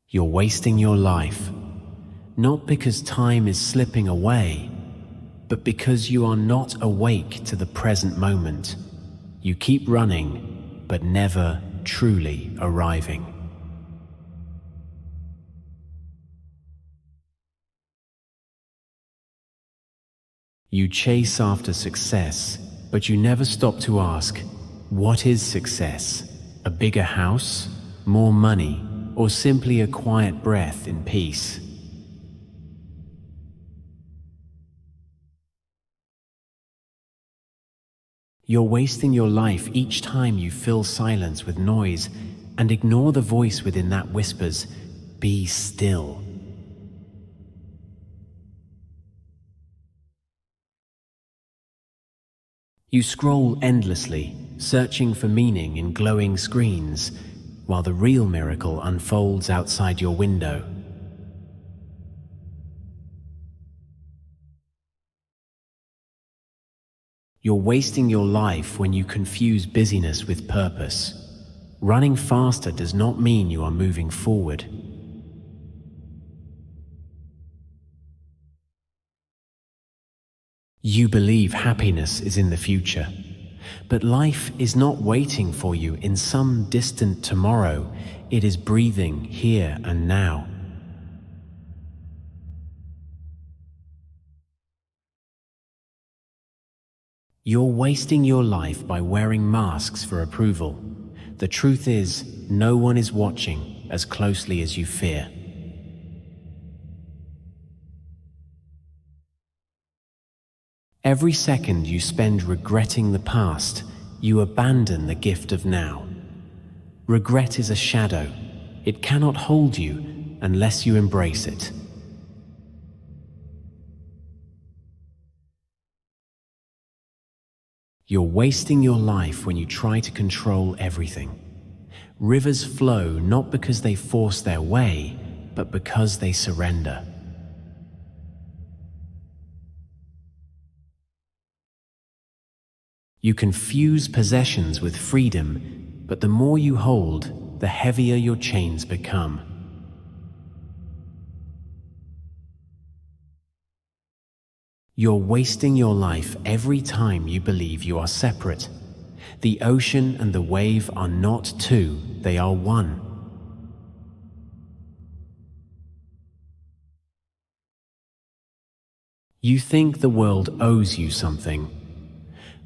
You're wasting your life, not because time is slipping away, but because you are not awake to the present moment. You keep running, but never truly arriving. You chase after success, but you never stop to ask, what is success? A bigger house, more money, or simply a quiet breath in peace? You're wasting your life each time you fill silence with noise and ignore the voice within that whispers, "Be still." You scroll endlessly, searching for meaning in glowing screens, while the real miracle unfolds outside your window. You're wasting your life when you confuse busyness with purpose. Running faster does not mean you are moving forward. You believe happiness is in the future, but life is not waiting for you in some distant tomorrow. It is breathing here and now. You're wasting your life by wearing masks for approval. The truth is, no one is watching as closely as you fear. Every second you spend regretting the past, you abandon the gift of now. Regret is a shadow. It cannot hold you unless you embrace it. You're wasting your life when you try to control everything. Rivers flow not because they force their way, but because they surrender. You confuse possessions with freedom, but the more you hold, the heavier your chains become. You're wasting your life every time you believe you are separate. The ocean and the wave are not two, they are one. You think the world owes you something,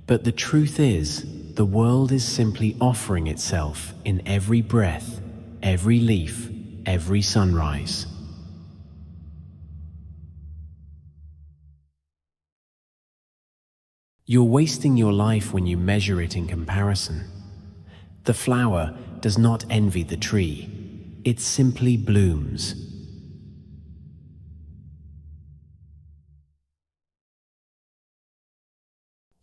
but the truth is, the world is simply offering itself in every breath, every leaf, every sunrise. You're wasting your life when you measure it in comparison. The flower does not envy the tree, it simply blooms.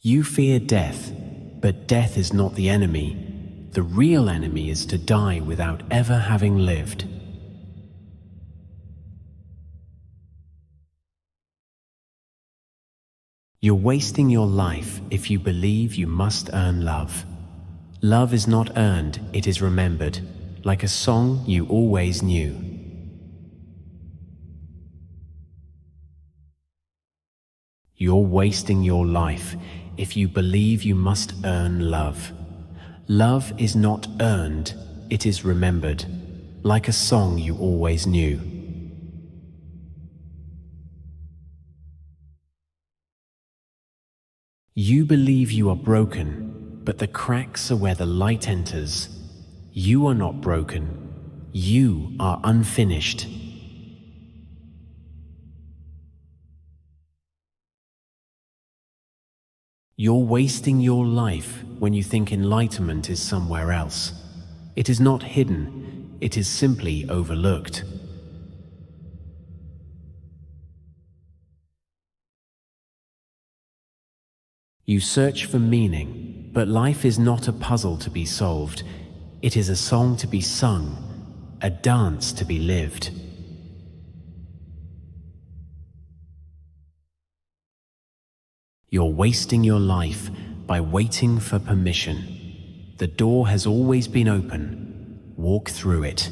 You fear death, but death is not the enemy. The real enemy is to die without ever having lived. You're wasting your life if you believe you must earn love. Love is not earned, it is remembered, like a song you always knew. You're wasting your life if you believe you must earn love. Love is not earned, it is remembered, like a song you always knew. You believe you are broken, but the cracks are where the light enters. You are not broken, you are unfinished. You're wasting your life when you think enlightenment is somewhere else. It is not hidden, it is simply overlooked. You search for meaning, but life is not a puzzle to be solved. It is a song to be sung, a dance to be lived. You're wasting your life by waiting for permission. The door has always been open. Walk through it.